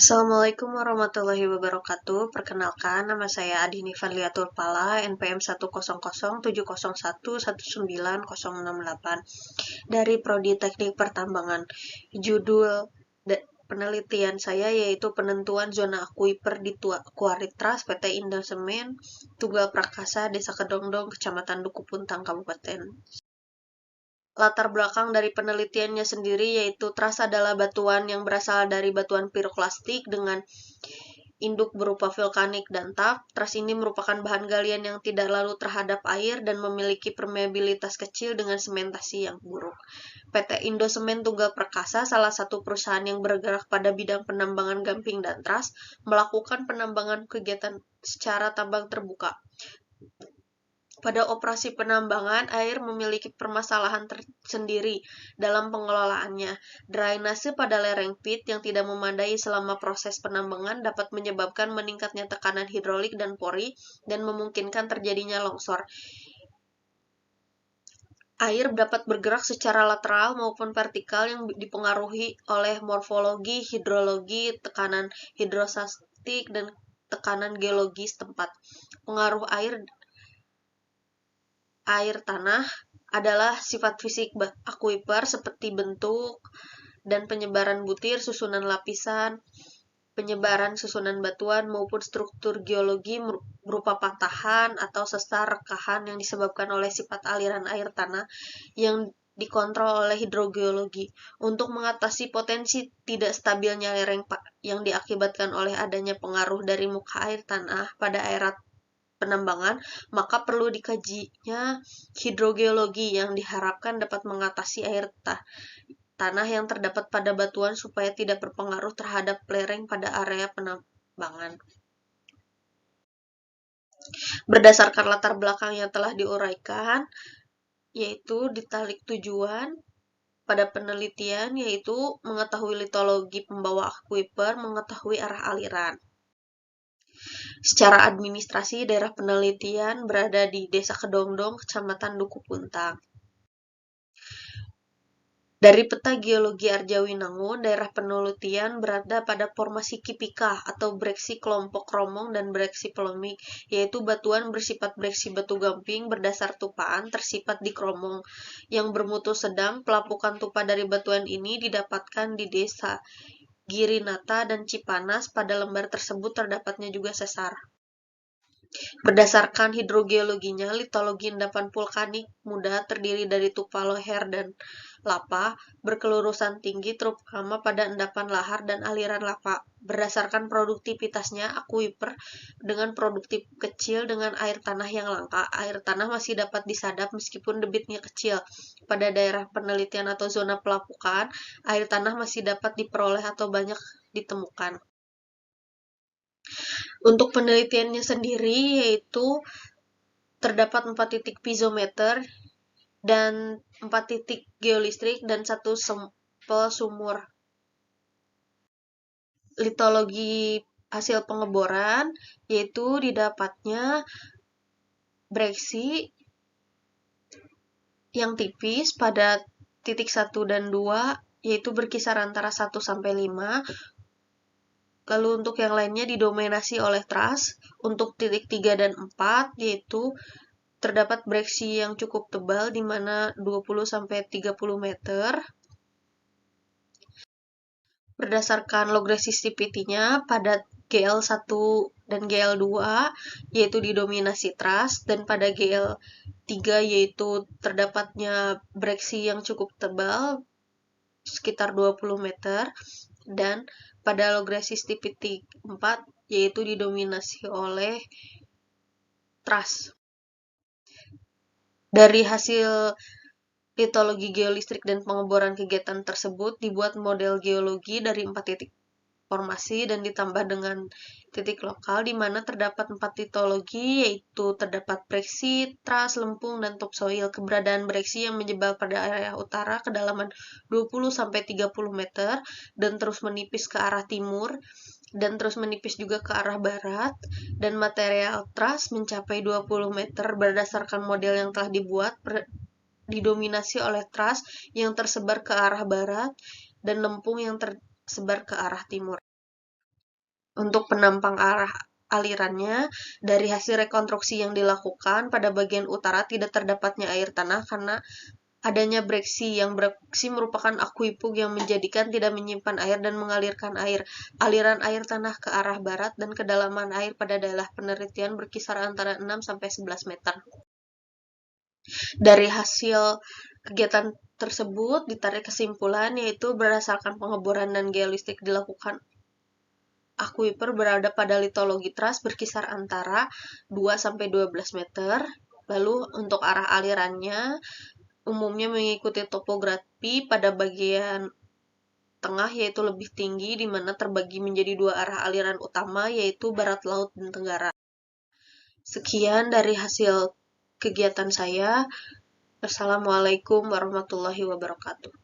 Assalamualaikum warahmatullahi wabarakatuh. Perkenalkan, nama saya Adini Fadliatul Pala, NPM 1007071919068 dari Prodi Teknik Pertambangan. Judul penelitian saya yaitu penentuan zona aquifer di Quarry Trust PT Indo Semen, Tunggal Prakasa, Desa Kedongdong, Kecamatan Duku Puntang, Kabupaten. Latar belakang dari penelitiannya sendiri yaitu trust adalah batuan yang berasal dari batuan piroklastik dengan induk berupa vulkanik dan taf. Trust ini merupakan bahan galian yang tidak larut terhadap air dan memiliki permeabilitas kecil dengan sementasi yang buruk. PT Indo Semen Tunggal Perkasa, salah satu perusahaan yang bergerak pada bidang penambangan gamping dan trust, melakukan penambangan kegiatan secara tambang terbuka. Pada operasi penambangan, air memiliki permasalahan tersendiri dalam pengelolaannya. Drainase pada lereng pit yang tidak memadai selama proses penambangan dapat menyebabkan meningkatnya tekanan hidrolik dan pori dan memungkinkan terjadinya longsor. Air dapat bergerak secara lateral maupun vertikal yang dipengaruhi oleh morfologi, hidrologi, tekanan hidrostatik, dan tekanan geologis tempat. Pengaruh air tanah adalah sifat fisik aquifer seperti bentuk dan penyebaran butir, susunan lapisan, penyebaran susunan batuan maupun struktur geologi berupa patahan atau sesar rekahan yang disebabkan oleh sifat aliran air tanah yang dikontrol oleh hidrogeologi. Untuk mengatasi potensi tidak stabilnya lereng yang diakibatkan oleh adanya pengaruh dari muka air tanah pada area penambangan, maka perlu dikajinya hidrogeologi yang diharapkan dapat mengatasi air tanah yang terdapat pada batuan supaya tidak berpengaruh terhadap lereng pada area penambangan. Berdasarkan latar belakang yang telah diuraikan, yaitu ditarik tujuan pada penelitian, yaitu mengetahui litologi pembawa aquifer, mengetahui arah aliran. Secara administrasi, daerah penelitian berada di Desa Kedongdong, Kecamatan Duku Puntang. Dari peta geologi Arjawinangun, daerah penelitian berada pada formasi Kipika atau breksi kelompok Kromong dan breksi Pelemik, yaitu batuan bersifat breksi batu gamping berdasar tupaan tersifat di Kromong. Yang bermutu sedang, pelapukan tupa dari batuan ini didapatkan di Desa Girinata dan Cipanas. Pada lembar tersebut terdapatnya juga sesar. Berdasarkan hidrogeologinya, litologi endapan vulkanik muda terdiri dari tupa loher dan lava berkelurusan tinggi terutama pada endapan lahar dan aliran lava. Berdasarkan produktivitasnya, aquifer dengan produktif kecil dengan air tanah yang langka. Air tanah masih dapat disadap meskipun debitnya kecil. Pada daerah penelitian atau zona pelapukan, air tanah masih dapat diperoleh atau banyak ditemukan. Untuk penelitiannya sendiri yaitu terdapat 4 titik piezometer dan 4 titik geolistrik dan 1 sampel sumur. Litologi hasil pengeboran yaitu didapatnya breksi yang tipis pada titik 1 dan 2 yaitu berkisar antara 1 sampai 5. Lalu untuk yang lainnya didominasi oleh trust. Untuk titik 3 dan 4 yaitu terdapat breksi yang cukup tebal di mana 20 sampai 30 meter. Berdasarkan log resistivity-nya pada GL1 dan GL2 yaitu didominasi trust, dan pada GL3 yaitu terdapatnya breksi yang cukup tebal sekitar 20 meter, dan pada log resistivity 4 yaitu didominasi oleh trust. Dari hasil litologi geolistrik dan pengeboran kegiatan tersebut dibuat model geologi dari 4 titik formasi dan ditambah dengan titik lokal di mana terdapat 4 litologi yaitu terdapat breksi, trust, lempung, dan topsoil. Keberadaan breksi yang menjebak pada area utara kedalaman 20 sampai 30 meter dan terus menipis ke arah timur dan terus menipis juga ke arah barat, dan material trust mencapai 20 meter berdasarkan model yang telah dibuat didominasi oleh trust yang tersebar ke arah barat dan lempung yang tersebar ke arah timur. Untuk penampang arah alirannya, dari hasil rekonstruksi yang dilakukan, pada bagian utara tidak terdapatnya air tanah karena adanya breksi, yang breksi merupakan akuipuk yang menjadikan tidak menyimpan air dan mengalirkan air. Aliran air tanah ke arah barat dan kedalaman air pada daerah penelitian berkisar antara 6-11 meter. Dari hasil kegiatan tersebut ditarik kesimpulan, yaitu berdasarkan pengeboran dan geolistik dilakukan, akuifer berada pada litologi trust berkisar antara 2-12 meter. Lalu untuk arah alirannya umumnya mengikuti topografi pada bagian tengah, yaitu lebih tinggi, di mana terbagi menjadi dua arah aliran utama, yaitu barat laut dan tenggara. Sekian dari hasil kegiatan saya. Assalamualaikum warahmatullahi wabarakatuh.